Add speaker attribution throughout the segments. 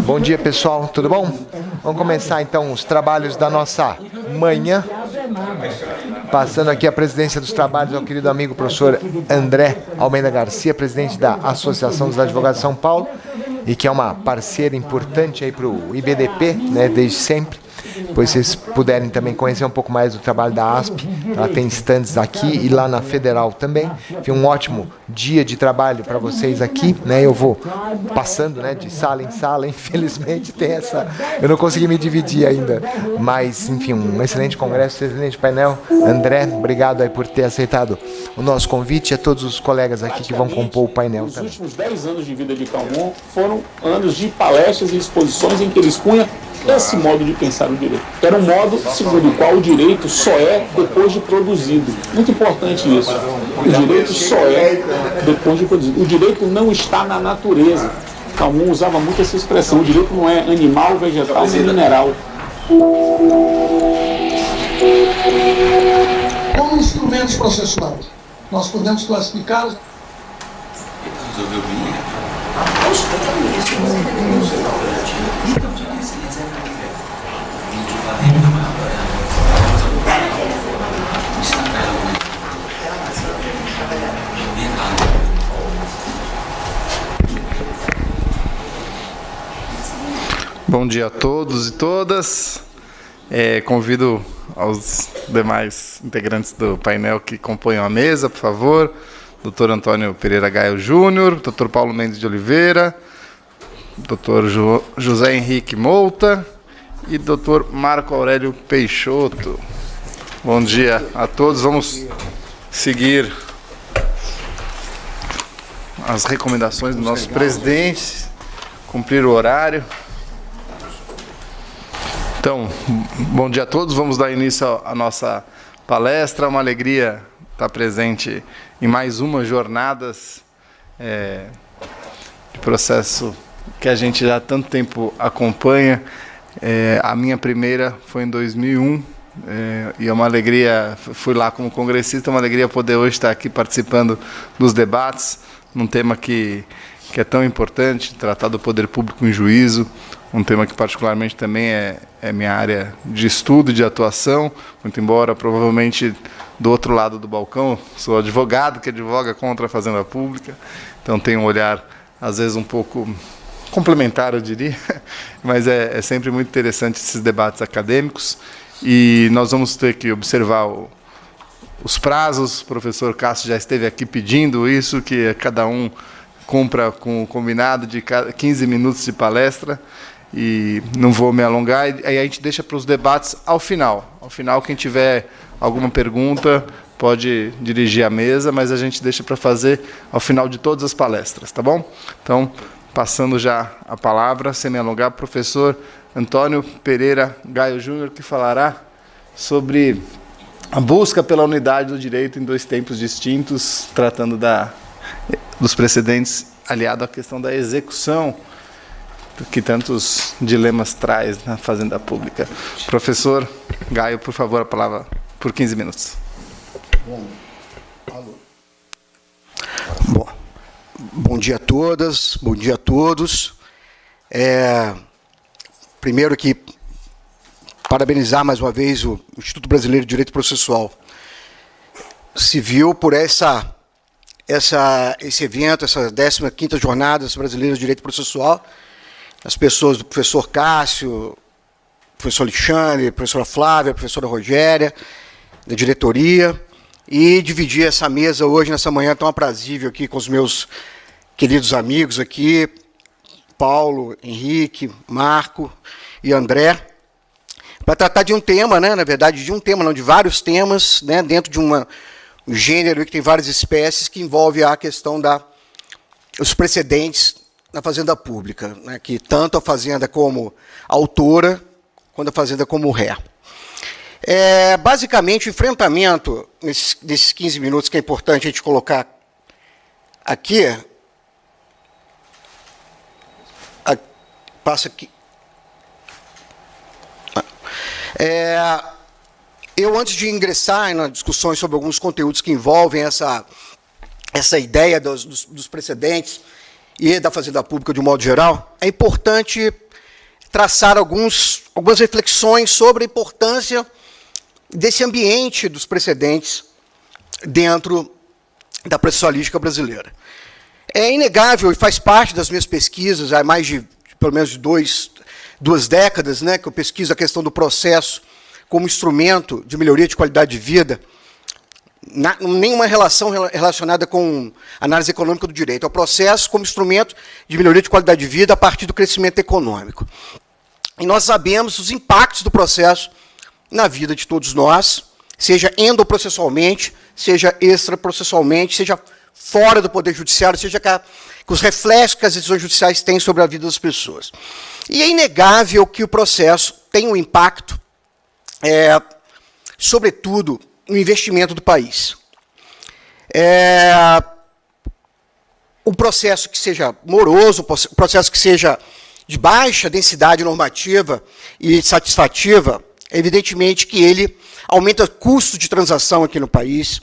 Speaker 1: Bom dia, pessoal, tudo bom? Vamos começar então os trabalhos da nossa manhã. Passando aqui a presidência dos trabalhos ao querido amigo professor André Almeida Garcia, presidente da Associação dos Advogados de São Paulo, e que é uma parceira importante aí para o IBDP, né, desde sempre. Depois vocês puderem também conhecer um pouco mais do trabalho da ASP, ela tem stands aqui e lá na Federal também. Foi um ótimo dia de trabalho para vocês aqui, né? Eu vou passando, né, de sala em sala, infelizmente tem essa, eu não consegui me dividir ainda, mas enfim, um excelente congresso, excelente painel. André, obrigado aí por ter aceitado o nosso convite, e a todos os colegas aqui que vão compor o painel também.
Speaker 2: Os últimos 10 anos de vida de Calmon foram anos de palestras e exposições em que ele expunha esse modo de pensar o direito. Era um modo segundo o qual o direito só é depois de produzido. Muito importante isso. O direito só é depois de produzido. O direito não está na natureza. Calmon usava muito essa expressão. O direito não é animal, vegetal nem mineral.
Speaker 3: Como instrumentos processuais, nós podemos classificá-los.
Speaker 4: Bom dia a todos e todas. Convido aos demais integrantes do painel que compõem a mesa, por favor. Dr. Antônio Pereira Gaio Júnior, Dr. Paulo Mendes de Oliveira, Dr. José Henrique Mouta e Dr. Marco Aurélio Peixoto. Bom dia a todos. Vamos seguir as recomendações do nosso presidente, cumprir o horário. Então, bom dia a todos. Vamos dar início à nossa palestra. Uma alegria estar presente em mais uma jornadas de processo que a gente já há tanto tempo acompanha. A minha primeira foi em 2001 e é uma alegria, fui lá como congressista, uma alegria poder hoje estar aqui participando dos debates, num tema que é tão importante, tratar do poder público em juízo, um tema que particularmente também é minha área de estudo e de atuação, muito embora provavelmente do outro lado do balcão, sou advogado que advoga contra a fazenda pública, então tenho um olhar às vezes um pouco complementar, eu diria, mas é sempre muito interessante esses debates acadêmicos, e nós vamos ter que observar os prazos. O professor Cássio já esteve aqui pedindo isso, que cada um cumpra com o combinado de 15 minutos de palestra, e não vou me alongar, e aí a gente deixa para os debates ao final. Ao final, quem tiver alguma pergunta pode dirigir a mesa, mas a gente deixa para fazer ao final de todas as palestras, tá bom? Então, passando já a palavra, sem me alongar, professor Antônio Pereira Gaio Júnior, que falará sobre a busca pela unidade do direito em dois tempos distintos, tratando dos precedentes, aliado à questão da execução, que tantos dilemas traz na fazenda pública. Professor Gaio, por favor, a palavra por 15 minutos.
Speaker 3: Bom dia a todas, bom dia a todos. Primeiro que parabenizar mais uma vez o Instituto Brasileiro de Direito Processual Civil por esse evento, essa 15ª Jornadas Brasileiras de Direito Processual, as pessoas do professor Cássio, professor Alexandre, professora Flávia, professora Rogéria, da diretoria, e dividir essa mesa hoje, nessa manhã tão aprazível aqui com os meus queridos amigos aqui, Paulo, Henrique, Marco e André, para tratar de um tema, né, na verdade, de um tema, não, de vários temas, né, dentro de um gênero que tem várias espécies, que envolve a questão os precedentes na fazenda pública, né, que tanto a fazenda como autora, quanto a fazenda como ré. Basicamente, o enfrentamento, nesses 15 minutos, que é importante a gente colocar aqui, passa aqui. Eu, antes de ingressar nas discussões sobre alguns conteúdos que envolvem essa ideia dos precedentes e da fazenda pública de um modo geral, é importante traçar algumas reflexões sobre a importância desse ambiente dos precedentes dentro da processualística brasileira. É inegável e faz parte das minhas pesquisas, há mais de, pelo menos, duas décadas, né, que eu pesquiso a questão do processo como instrumento de melhoria de qualidade de vida, nenhuma relação relacionada com análise econômica do direito. É o processo como instrumento de melhoria de qualidade de vida a partir do crescimento econômico. E nós sabemos os impactos do processo na vida de todos nós, seja endoprocessualmente, seja extraprocessualmente, seja fora do Poder Judiciário, seja com os reflexos que as decisões judiciais têm sobre a vida das pessoas. E é inegável que o processo tem um impacto, sobretudo, no investimento do país. Um processo que seja moroso, um processo que seja de baixa densidade normativa e satisfativa, evidentemente que ele aumenta o custo de transação aqui no país,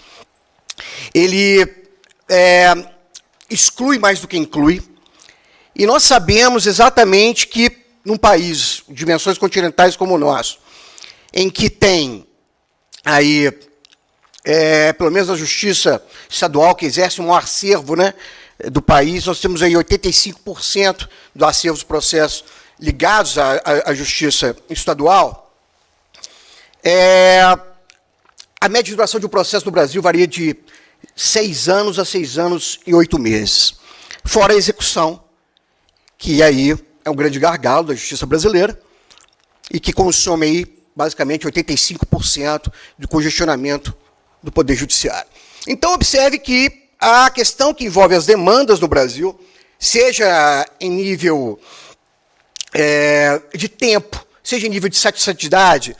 Speaker 3: ele exclui mais do que inclui, e nós sabemos exatamente que num país de dimensões continentais como o nosso, em que tem aí, pelo menos a Justiça Estadual, que exerce um acervo, né, do país, nós temos aí 85% do acervo dos processos ligados à Justiça Estadual. A média de duração de um processo no Brasil varia de 6 anos a 6 anos e 8 meses. Fora a execução, que aí é um grande gargalo da justiça brasileira e que consome aí, basicamente, 85% do congestionamento do Poder Judiciário. Então, observe que a questão que envolve as demandas no Brasil, seja em nível de tempo, seja em nível de satisfatividade,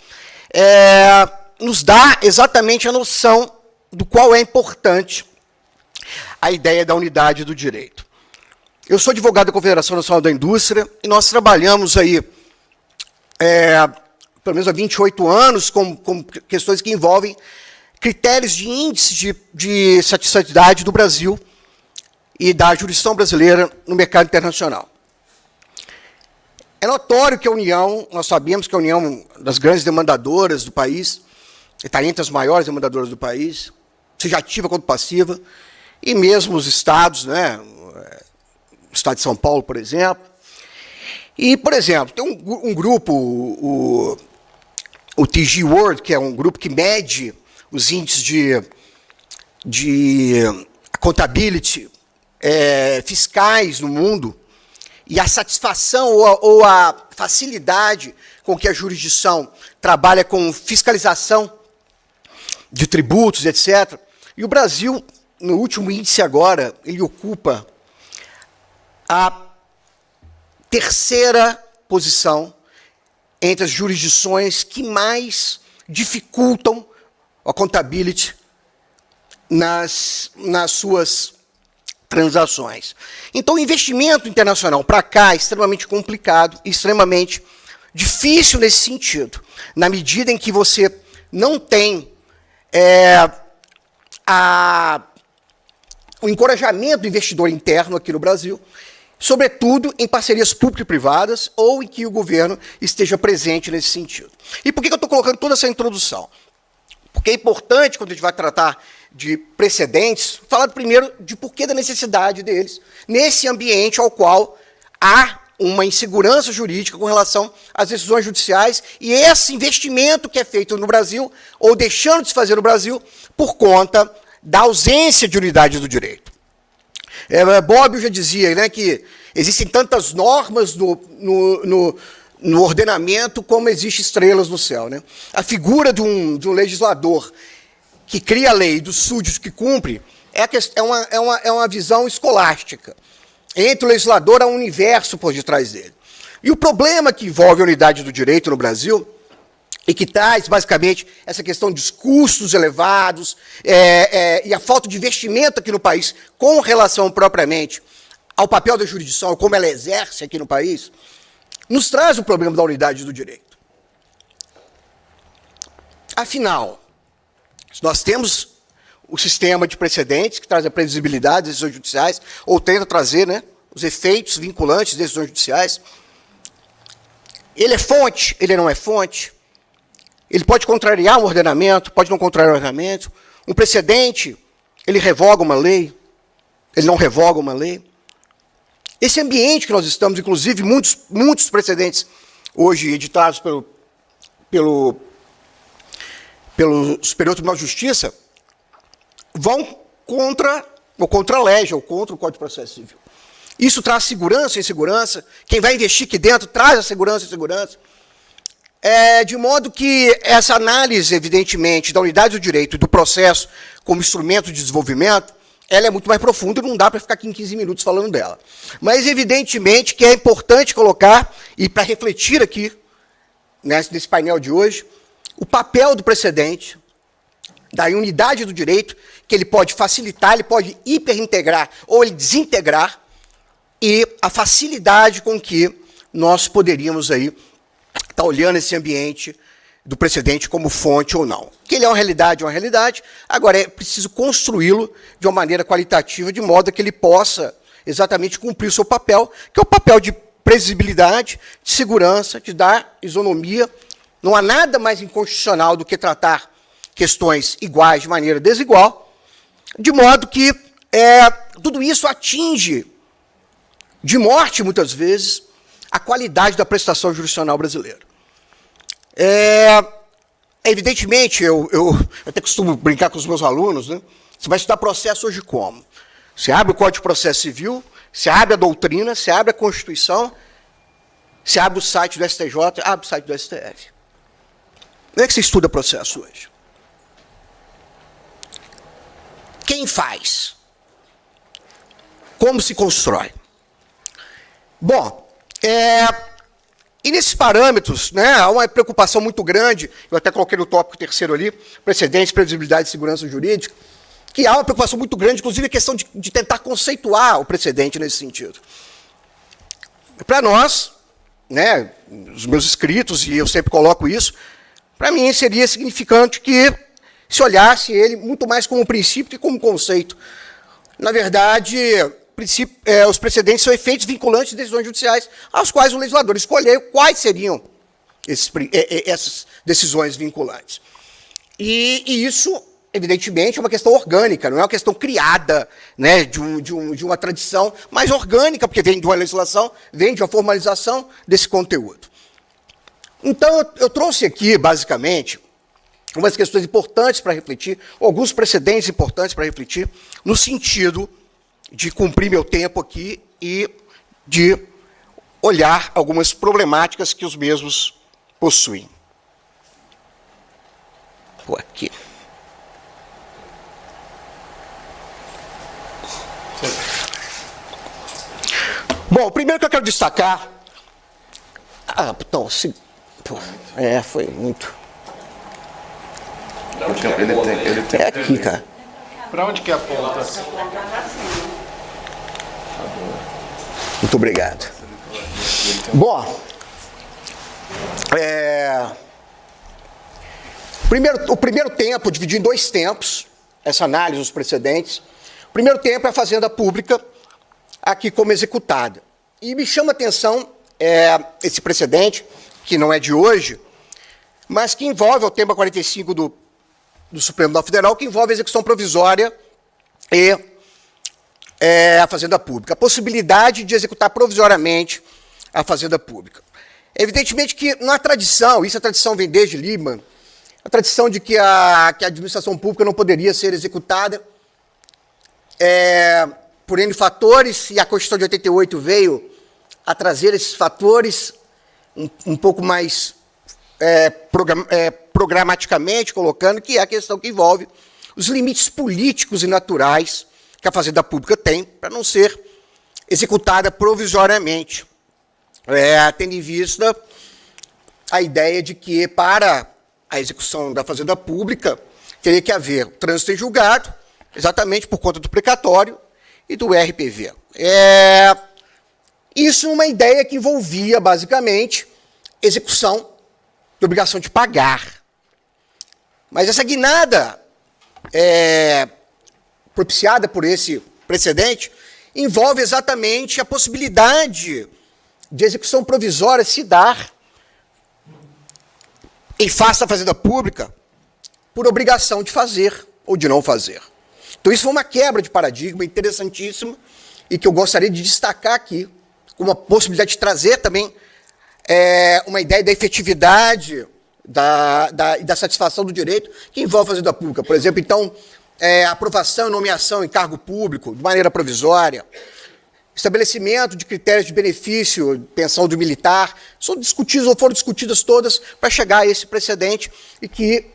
Speaker 3: nos dá exatamente a noção do qual é importante a ideia da unidade do direito. Eu sou advogado da Confederação Nacional da Indústria e nós trabalhamos aí, pelo menos há 28 anos, com questões que envolvem critérios de índice de satisfatividade do Brasil e da jurisdição brasileira no mercado internacional. É notório que a União, nós sabemos que a União é uma das grandes demandadoras do país, está entre as maiores demandadoras do país, seja ativa quanto passiva, e mesmo os estados, né, o estado de São Paulo, por exemplo. E, por exemplo, tem um grupo, o TG World, que é um grupo que mede os índices de accountability fiscais no mundo, e a satisfação ou a facilidade com que a jurisdição trabalha com fiscalização de tributos, etc. E o Brasil, no último índice agora, ele ocupa a 3ª posição entre as jurisdições que mais dificultam a accountability nas suas transações. Então, o investimento internacional para cá é extremamente complicado e extremamente difícil nesse sentido, na medida em que você não tem o encorajamento do investidor interno aqui no Brasil, sobretudo em parcerias público-privadas ou em que o governo esteja presente nesse sentido. E por que eu estou colocando toda essa introdução? Porque é importante, quando a gente vai tratar de precedentes, falar primeiro de porquê da necessidade deles, nesse ambiente ao qual há uma insegurança jurídica com relação às decisões judiciais e esse investimento que é feito no Brasil, ou deixando de se fazer no Brasil, por conta da ausência de unidade do direito. Bobbio já dizia, né, que existem tantas normas no ordenamento como existem estrelas no céu, né? A figura de um legislador que cria a lei e dos súditos que cumpre é uma visão escolástica. Entre o legislador há um universo por detrás dele. E o problema que envolve a unidade do direito no Brasil e que traz, basicamente, essa questão dos custos elevados e a falta de investimento aqui no país com relação propriamente ao papel da jurisdição, como ela exerce aqui no país, nos traz o problema da unidade do direito. Afinal, nós temos o sistema de precedentes que traz a previsibilidade das decisões judiciais, ou tenta trazer, né, os efeitos vinculantes das decisões judiciais. Ele é fonte, ele não é fonte. Ele pode contrariar um ordenamento, pode não contrariar o ordenamento. Um precedente, ele revoga uma lei, ele não revoga uma lei. Esse ambiente que nós estamos, inclusive muitos precedentes hoje editados pelo Superior Tribunal de Justiça, vão contra a lei, ou contra o Código de Processo Civil. Isso traz segurança e insegurança. Quem vai investir aqui dentro traz a segurança e insegurança. De modo que essa análise, evidentemente, da unidade do direito e do processo como instrumento de desenvolvimento, ela é muito mais profunda e não dá para ficar aqui em 15 minutos falando dela. Mas, evidentemente, que é importante colocar, e para refletir aqui, nesse painel de hoje, o papel do precedente, da unidade do direito, que ele pode facilitar, ele pode hiperintegrar ou ele desintegrar, e a facilidade com que nós poderíamos aí estar olhando esse ambiente do precedente como fonte ou não. Que ele é uma realidade, agora é preciso construí-lo de uma maneira qualitativa, de modo que ele possa exatamente cumprir o seu papel, que é o papel de previsibilidade, de segurança, de dar isonomia. Não há nada mais inconstitucional do que tratar questões iguais de maneira desigual, de modo que tudo isso atinge, de morte, muitas vezes, a qualidade da prestação jurisdicional brasileira. Evidentemente, eu até costumo brincar com os meus alunos, né? Você vai estudar processo hoje como? Você abre o Código de Processo Civil, você abre a doutrina, você abre a Constituição, você abre o site do STJ, abre o site do STF. Como é que você estuda processo hoje? Quem faz? Como se constrói? Bom, e nesses parâmetros, né, há uma preocupação muito grande, eu até coloquei no tópico terceiro ali, precedentes, previsibilidade e segurança jurídica, que há uma preocupação muito grande, inclusive a questão de tentar conceituar o precedente nesse sentido. Para nós, né, os meus escritos, e eu sempre coloco isso, para mim seria significante que se olhasse ele muito mais como princípio que como conceito. Na verdade, os precedentes são efeitos vinculantes de decisões judiciais, aos quais o legislador escolheu quais seriam essas decisões vinculantes. E isso, evidentemente, é uma questão orgânica, não é uma questão criada, né, de uma tradição, mas orgânica, porque vem de uma legislação, vem de uma formalização desse conteúdo. Então, eu trouxe aqui, basicamente, algumas questões importantes para refletir, alguns precedentes importantes para refletir, no sentido de cumprir meu tempo aqui e de olhar algumas problemáticas que os mesmos possuem. Vou aqui. Bom, o primeiro que eu quero destacar... foi muito...
Speaker 4: Ele tem.
Speaker 3: É aqui, cara.
Speaker 4: Para onde que aponta?
Speaker 3: Muito obrigado. Bom, o primeiro tempo, dividir em dois tempos, essa análise dos precedentes. O primeiro tempo é a Fazenda Pública, aqui como executada. E me chama a atenção esse precedente, que não é de hoje, mas que envolve o tema 45 do Supremo Tribunal Federal, que envolve a execução provisória e a Fazenda Pública. A possibilidade de executar provisoriamente a Fazenda Pública. Evidentemente que, na tradição, isso a tradição vem desde Liebman, a tradição de que a administração pública não poderia ser executada por N fatores, e a Constituição de 88 veio a trazer esses fatores um pouco mais programaticamente, colocando que é a questão que envolve os limites políticos e naturais que a Fazenda Pública tem para não ser executada provisoriamente, tendo em vista a ideia de que, para a execução da Fazenda Pública, teria que haver trânsito em julgado, exatamente por conta do precatório e do RPV. Isso é uma ideia que envolvia, basicamente, execução de obrigação de pagar. Mas essa guinada propiciada por esse precedente envolve exatamente a possibilidade de execução provisória se dar em face da Fazenda Pública por obrigação de fazer ou de não fazer. Então, isso foi uma quebra de paradigma interessantíssima e que eu gostaria de destacar aqui, com uma possibilidade de trazer também uma ideia da efetividade e da satisfação do direito que envolve a Fazenda Pública. Por exemplo, então, aprovação e nomeação em cargo público de maneira provisória, estabelecimento de critérios de benefício, pensão do militar, são discutidos ou foram discutidas todas para chegar a esse precedente e que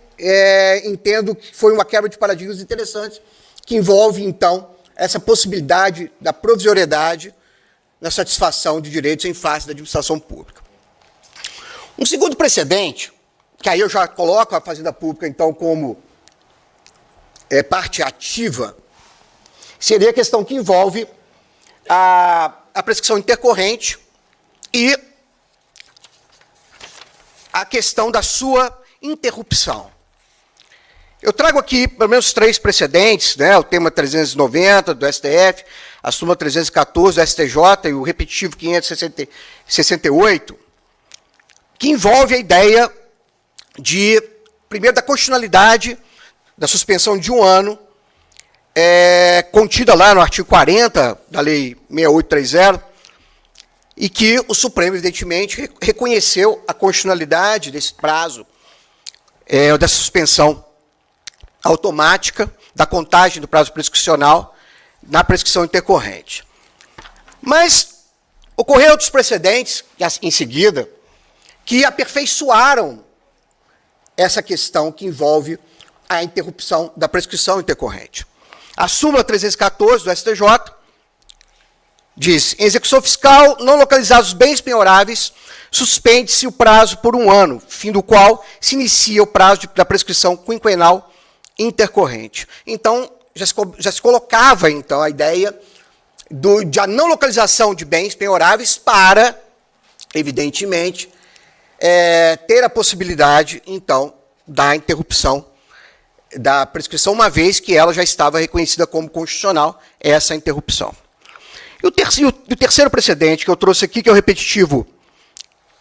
Speaker 3: entendo que foi uma quebra de paradigmas interessante que envolve, então, essa possibilidade da provisoriedade na satisfação de direitos em face da administração pública. Um segundo precedente, que aí eu já coloco a Fazenda Pública, então, como parte ativa, seria a questão que envolve a prescrição intercorrente e a questão da sua interrupção. Eu trago aqui pelo menos 3 precedentes, né, o tema 390 do STF, a súmula 314 do STJ e o repetitivo 568, que envolve a ideia de, primeiro, da constitucionalidade da suspensão de 1 ano, contida lá no artigo 40 da Lei 6830, e que o Supremo, evidentemente, reconheceu a constitucionalidade desse prazo, dessa suspensão automática da contagem do prazo prescricional na prescrição intercorrente. Mas ocorreram outros precedentes, em seguida, que aperfeiçoaram essa questão que envolve a interrupção da prescrição intercorrente. A súmula 314 do STJ diz: em execução fiscal não localizados bens penhoráveis, suspende-se o prazo por 1 ano, fim do qual se inicia o prazo da prescrição quinquenal intercorrente. Então, já se colocava, então, a ideia da não localização de bens penhoráveis para, evidentemente, ter a possibilidade, então, da interrupção da prescrição, uma vez que ela já estava reconhecida como constitucional, essa interrupção. E o terceiro precedente que eu trouxe aqui, que é o repetitivo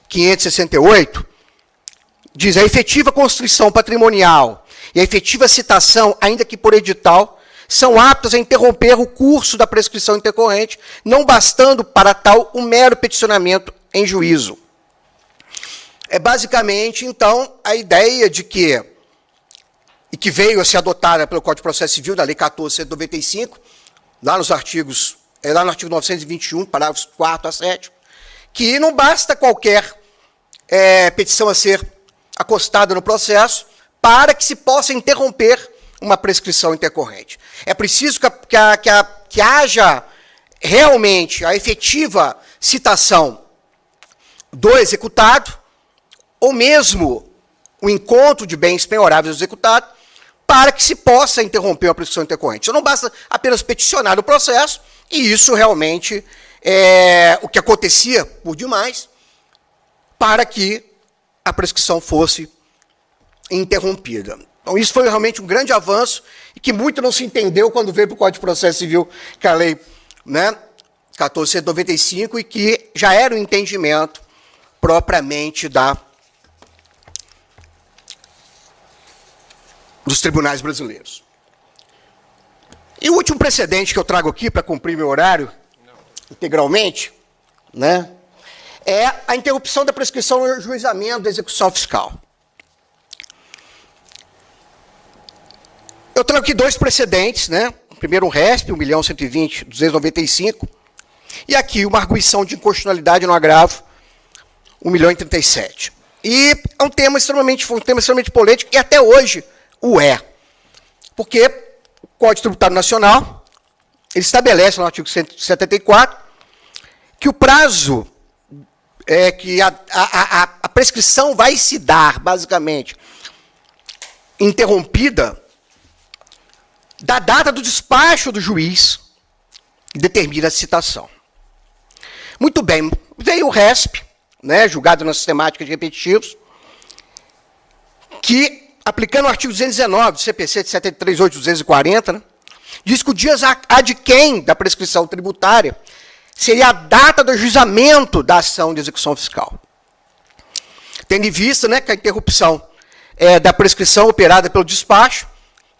Speaker 3: 568, diz: a efetiva constrição patrimonial e a efetiva citação, ainda que por edital, são aptas a interromper o curso da prescrição intercorrente, não bastando para tal o mero peticionamento em juízo. É basicamente, então, a ideia de que, e que veio a ser adotada pelo Código de Processo Civil, da Lei 14.195, lá no artigo 921, parágrafos 4 a 7, que não basta qualquer petição a ser acostada no processo para que se possa interromper uma prescrição intercorrente. É preciso que haja realmente a efetiva citação do executado, ou mesmo o encontro de bens penhoráveis do executado, para que se possa interromper a prescrição intercorrente. Então, não basta apenas peticionar o processo, e isso realmente é o que acontecia por demais, para que a prescrição fosse interrompida. Então, isso foi realmente um grande avanço, e que muito não se entendeu quando veio para o Código de Processo Civil, que é a Lei 14.195, e que já era um entendimento propriamente dos tribunais brasileiros. E o último precedente que eu trago aqui, para cumprir meu horário integralmente, né, é a interrupção da prescrição no ajuizamento da execução fiscal. Eu trago aqui 2 precedentes, né? Primeiro um RESP, 1.120.295, e aqui uma arguição de inconstitucionalidade no agravo, 1.037. E é um tema extremamente polêmico, e até hoje o é. Porque o Código Tributário Nacional, ele estabelece no artigo 174 que o prazo, que a prescrição vai se dar, basicamente, interrompida da data do despacho do juiz, que determina a citação. Muito bem, veio o RESP, né, julgado na sistemática de repetitivos, que, aplicando o artigo 219 do CPC de 73.8.240, né, diz que o dia adquém da prescrição tributária seria a data do ajuizamento da ação de execução fiscal. Tendo em vista, né, que a interrupção da prescrição operada pelo despacho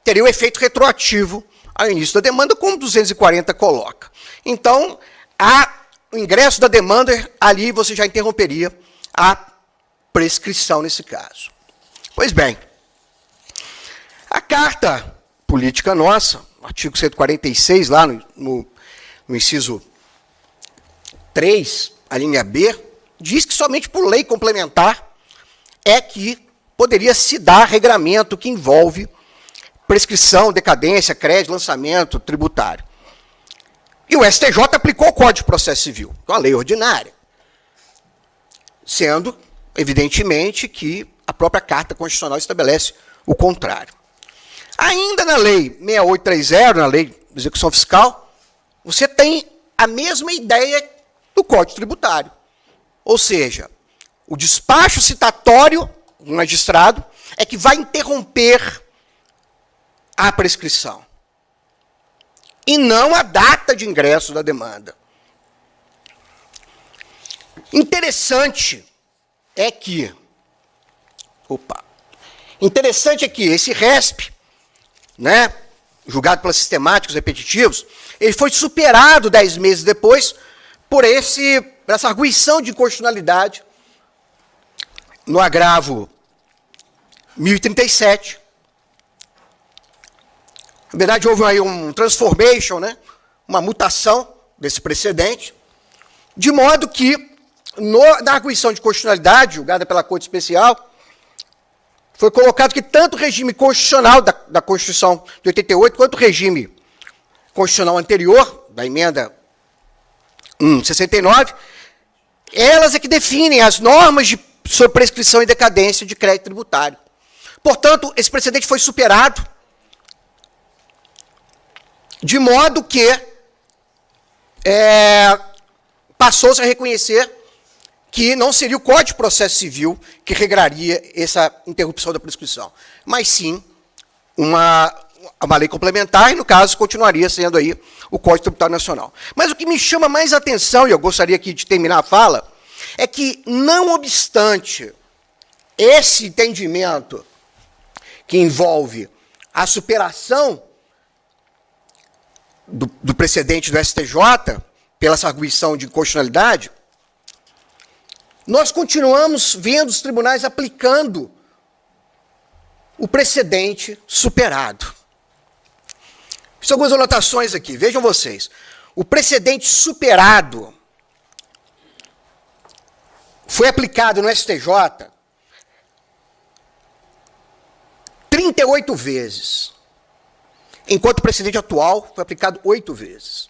Speaker 3: teria o efeito retroativo ao início da demanda, como 240 coloca. Então, o ingresso da demanda, ali você já interromperia a prescrição nesse caso. Pois bem, a Carta Política nossa, artigo 146, lá no inciso 3, a linha B, diz que somente por lei complementar é que poderia se dar regramento que envolve prescrição, decadência, crédito, lançamento tributário. E o STJ aplicou o Código de Processo Civil, uma lei ordinária, sendo, evidentemente, que a própria Carta Constitucional estabelece o contrário. Ainda na Lei 6830, na Lei de Execução Fiscal, você tem a mesma ideia do Código Tributário. Ou seja, o despacho citatório do magistrado é que vai interromper a prescrição, e não a data de ingresso da demanda. Interessante é que esse RESP, né, julgado pelos sistemáticos repetitivos, ele foi superado 10 meses depois por essa arguição de inconstitucionalidade no agravo 1037. Na verdade, houve aí um transformation, né, uma mutação desse precedente, de modo que, na arguição de constitucionalidade, julgada pela Corte Especial, foi colocado que tanto o regime constitucional da Constituição de 88, quanto o regime constitucional anterior, da emenda 69, elas é que definem as normas sobre prescrição e decadência de crédito tributário. Portanto, esse precedente foi superado, de modo que passou-se a reconhecer que não seria o Código de Processo Civil que regraria essa interrupção da prescrição, mas sim uma lei complementar, e no caso continuaria sendo aí o Código Tributário Nacional. Mas o que me chama mais atenção, e eu gostaria aqui de terminar a fala, é que, não obstante esse entendimento que envolve a superação do precedente do STJ, pela essa arguição de inconstitucionalidade, nós continuamos vendo os tribunais aplicando o precedente superado. Fiz algumas anotações aqui, vejam vocês. O precedente superado foi aplicado no STJ 38 vezes, enquanto o precedente atual foi aplicado 8 vezes.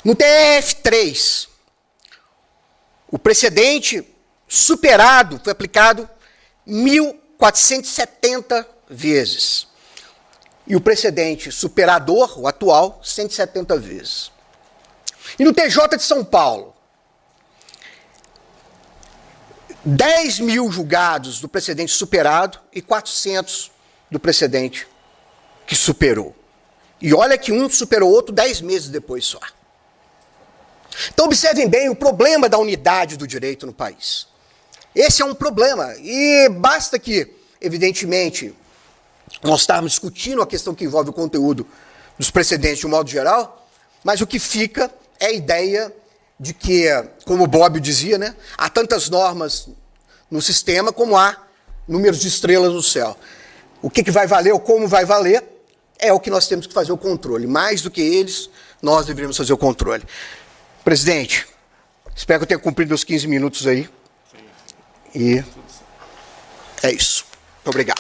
Speaker 3: No TF3, o precedente superado foi aplicado 1.470 vezes. E o precedente superador, o atual, 170 vezes. E no TJ de São Paulo, 10 mil julgados do precedente superado e 400 do precedente que superou. E olha que um superou o outro 10 meses depois só. Então observem bem o problema da unidade do direito no país. Esse é um problema, e basta que, evidentemente, nós estarmos discutindo a questão que envolve o conteúdo dos precedentes de um modo geral, mas o que fica é a ideia de que, como o Bobbio dizia, né, há tantas normas no sistema como há números de estrelas no céu. O que vai valer ou como vai valer é o que nós temos que fazer o controle. Mais do que eles, nós deveríamos fazer o controle. Presidente, espero que eu tenha cumprido os 15 minutos aí. E é isso. Muito obrigado.